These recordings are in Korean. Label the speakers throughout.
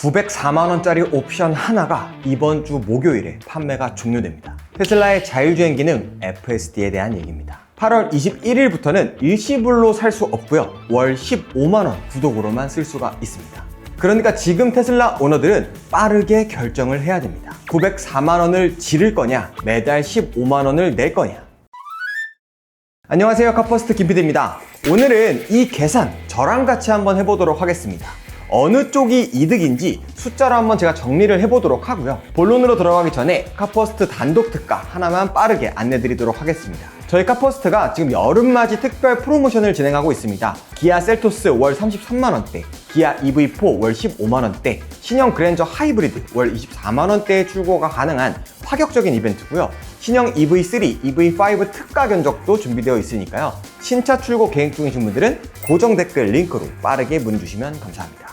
Speaker 1: 904만원짜리 옵션 하나가 이번 주 목요일에 판매가 종료됩니다. 테슬라의 자율주행 기능 FSD에 대한 얘기입니다. 8월 21일부터는 일시불로 살 수 없고요. 월 15만원 구독으로만 쓸 수가 있습니다. 그러니까 지금 테슬라 오너들은 빠르게 결정을 해야 됩니다. 904만원을 지를 거냐, 매달 15만원을 낼 거냐. 안녕하세요, 카퍼스트 김PD입니다. 오늘은 이 계산 저랑 같이 한번 해보도록 하겠습니다. 어느 쪽이 이득인지 숫자로 한번 제가 정리를 해보도록 하고요. 본론으로 들어가기 전에 카퍼스트 단독 특가 하나만 빠르게 안내드리도록 하겠습니다. 저희 카퍼스트가 지금 여름맞이 특별 프로모션을 진행하고 있습니다. 기아 셀토스 월 33만원대, 기아 EV4 월 15만원대, 신형 그랜저 하이브리드 월 24만원대에 출고가 가능한 파격적인 이벤트고요. 신형 EV3, EV5 특가 견적도 준비되어 있으니까요. 신차 출고 계획 중이신 분들은 고정 댓글 링크로 빠르게 문의 주시면 감사합니다.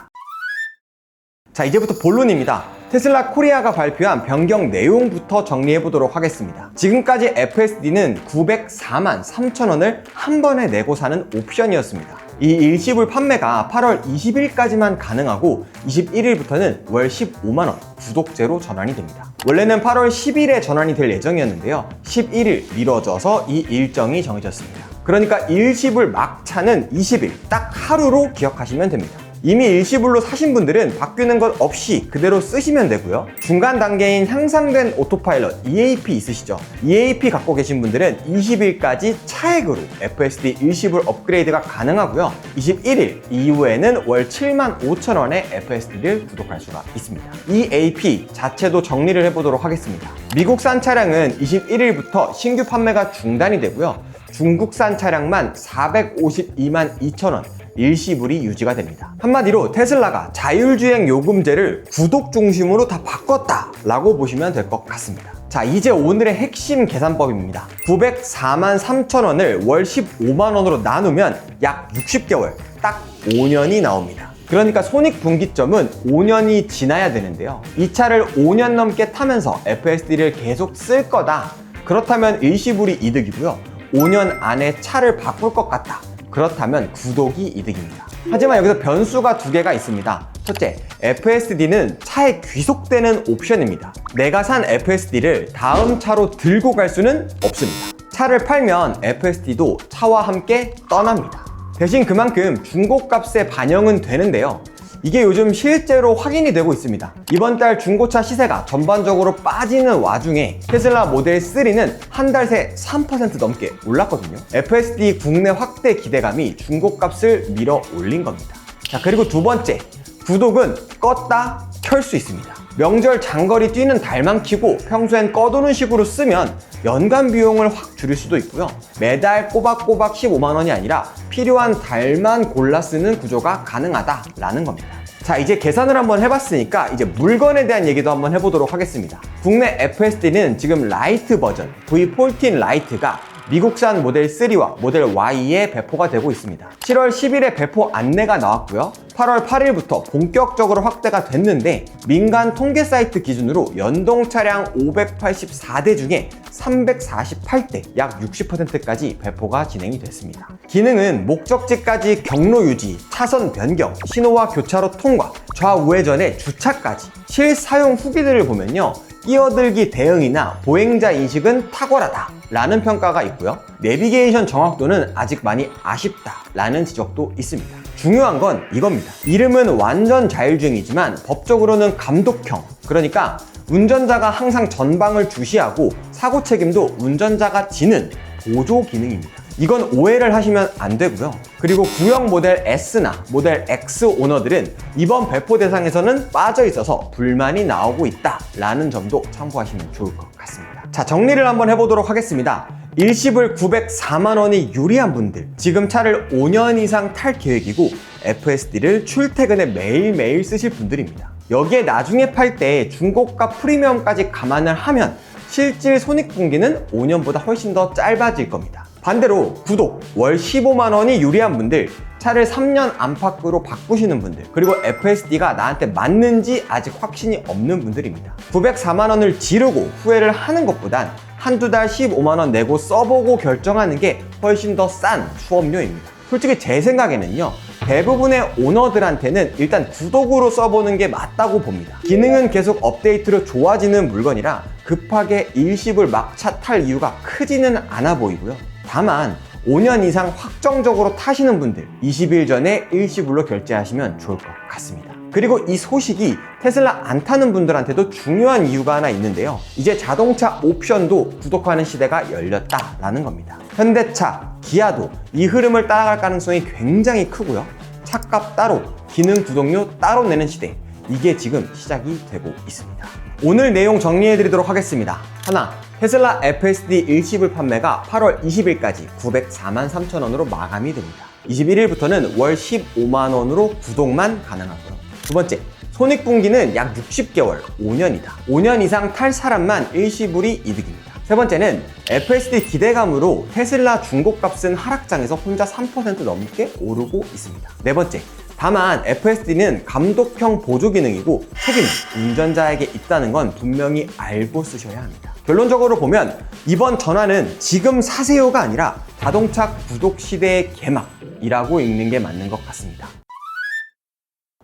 Speaker 1: 자, 이제부터 본론입니다. 테슬라 코리아가 발표한 변경 내용부터 정리해 보도록 하겠습니다. 지금까지 FSD는 904만 3천원을 한 번에 내고 사는 옵션이었습니다. 이 일시불 판매가 8월 20일까지만 가능하고 21일부터는 월 15만원 구독제로 전환이 됩니다. 원래는 8월 10일에 전환이 될 예정이었는데요. 11일 미뤄져서 이 일정이 정해졌습니다. 그러니까 일시불 막차는 20일, 딱 하루로 기억하시면 됩니다. 이미 일시불로 사신 분들은 바뀌는 것 없이 그대로 쓰시면 되고요. 중간 단계인 향상된 오토파일럿 EAP 있으시죠? EAP 갖고 계신 분들은 20일까지 차액으로 FSD 일시불 업그레이드가 가능하고요. 21일 이후에는 월 75,000원에 FSD를 구독할 수가 있습니다. EAP 자체도 정리를 해보도록 하겠습니다. 미국산 차량은 21일부터 신규 판매가 중단이 되고요. 중국산 차량만 452만 2천원 일시불이 유지가 됩니다. 한마디로 테슬라가 자율주행 요금제를 구독 중심으로 다 바꿨다 라고 보시면 될 것 같습니다. 자, 이제 오늘의 핵심 계산법입니다. 904만 3천원을 월 15만원으로 나누면 약 60개월, 딱 5년이 나옵니다. 그러니까 손익분기점은 5년이 지나야 되는데요. 이 차를 5년 넘게 타면서 FSD를 계속 쓸 거다. 그렇다면 일시불이 이득이고요. 5년 안에 차를 바꿀 것 같다. 그렇다면 구독이 이득입니다. 하지만 여기서 변수가 두 개가 있습니다. 첫째, FSD는 차에 귀속되는 옵션입니다. 내가 산 FSD를 다음 차로 들고 갈 수는 없습니다. 차를 팔면 FSD도 차와 함께 떠납니다. 대신 그만큼 중고값에 반영은 되는데요. 이게 요즘 실제로 확인이 되고 있습니다. 이번 달 중고차 시세가 전반적으로 빠지는 와중에 테슬라 모델 3는 한 달 새 3% 넘게 올랐거든요. FSD 국내 확대 기대감이 중고값을 밀어 올린 겁니다. 자, 그리고 두 번째, 구독은 껐다 켤 수 있습니다. 명절 장거리 뛰는 달만 켜고 평소엔 꺼두는 식으로 쓰면 연간 비용을 확 줄일 수도 있고요. 매달 꼬박꼬박 15만원이 아니라 필요한 달만 골라 쓰는 구조가 가능하다라는 겁니다. 자, 이제 계산을 한번 해봤으니까 이제 물건에 대한 얘기도 한번 해보도록 하겠습니다. 국내 FSD는 지금 라이트 버전 V14 라이트가 미국산 모델 3와 모델 Y에 배포가 되고 있습니다. 7월 10일에 배포 안내가 나왔고요. 8월 8일부터 본격적으로 확대가 됐는데 민간 통계 사이트 기준으로 연동 차량 584대 중에 348대, 약 60%까지 배포가 진행이 됐습니다. 기능은 목적지까지 경로 유지, 차선 변경, 신호와 교차로 통과, 좌우회전의 주차까지 실사용 후기들을 보면요. 끼어들기 대응이나 보행자 인식은 탁월하다 라는 평가가 있고요. 내비게이션 정확도는 아직 많이 아쉽다 라는 지적도 있습니다. 중요한 건 이겁니다. 이름은 완전 자율주행이지만 법적으로는 감독형, 그러니까 운전자가 항상 전방을 주시하고 사고 책임도 운전자가 지는 보조 기능입니다. 이건 오해를 하시면 안 되고요. 그리고 구형 모델 S나 모델 X 오너들은 이번 배포 대상에서는 빠져 있어서 불만이 나오고 있다 라는 점도 참고하시면 좋을 것 같습니다. 자, 정리를 한번 해보도록 하겠습니다. 일시불 904만원이 유리한 분들, 지금 차를 5년 이상 탈 계획이고 FSD를 출퇴근에 매일매일 쓰실 분들입니다. 여기에 나중에 팔 때 중고가 프리미엄까지 감안을 하면 실질 손익분기는 5년보다 훨씬 더 짧아질 겁니다. 반대로 구독, 월 15만원이 유리한 분들, 차를 3년 안팎으로 바꾸시는 분들, 그리고 FSD가 나한테 맞는지 아직 확신이 없는 분들입니다. 904만원을 지르고 후회를 하는 것보단 한두 달 15만원 내고 써보고 결정하는 게 훨씬 더 싼 수업료입니다. 솔직히 제 생각에는요, 대부분의 오너들한테는 일단 구독으로 써보는 게 맞다고 봅니다. 기능은 계속 업데이트로 좋아지는 물건이라 급하게 일시불 막차 탈 이유가 크지는 않아 보이고요. 다만 5년 이상 확정적으로 타시는 분들 20일 전에 일시불로 결제하시면 좋을 것 같습니다. 그리고 이 소식이 테슬라 안 타는 분들한테도 중요한 이유가 하나 있는데요. 이제 자동차 옵션도 구독하는 시대가 열렸다라는 겁니다. 현대차, 기아도 이 흐름을 따라갈 가능성이 굉장히 크고요. 차값 따로, 기능 구독료 따로 내는 시대, 이게 지금 시작이 되고 있습니다. 오늘 내용 정리해드리도록 하겠습니다. 하나, 테슬라 FSD 일시불 판매가 8월 20일까지 943,000원으로 마감이 됩니다. 21일부터는 월 15만원으로 구독만 가능하고요. 두 번째, 손익분기는 약 60개월, 5년이다. 5년 이상 탈 사람만 일시불이 이득입니다. 세 번째는 FSD 기대감으로 테슬라 중고값은 하락장에서 혼자 3% 넘게 오르고 있습니다. 네 번째, 다만 FSD는 감독형 보조 기능이고 책임은 운전자에게 있다는 건 분명히 알고 쓰셔야 합니다. 결론적으로 보면 이번 전환은 지금 사세요가 아니라 자동차 구독 시대의 개막이라고 읽는 게 맞는 것 같습니다.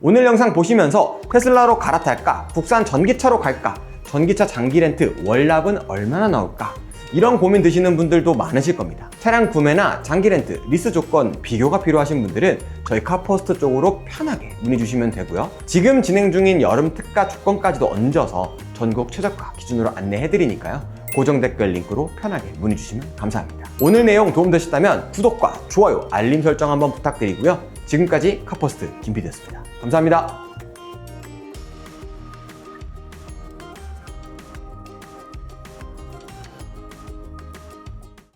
Speaker 1: 오늘 영상 보시면서 테슬라로 갈아탈까? 국산 전기차로 갈까? 전기차 장기 렌트 월납은 얼마나 나올까? 이런 고민 드시는 분들도 많으실 겁니다. 차량 구매나 장기 렌트, 리스 조건 비교가 필요하신 분들은 저희 카퍼스트 쪽으로 편하게 문의 주시면 되고요. 지금 진행 중인 여름 특가 조건까지도 얹어서 전국 최저가 기준으로 안내해 드리니까요. 고정 댓글 링크로 편하게 문의 주시면 감사합니다. 오늘 내용 도움되셨다면 구독과 좋아요, 알림 설정 한번 부탁드리고요. 지금까지 카퍼스트 김PD였습니다. 감사합니다.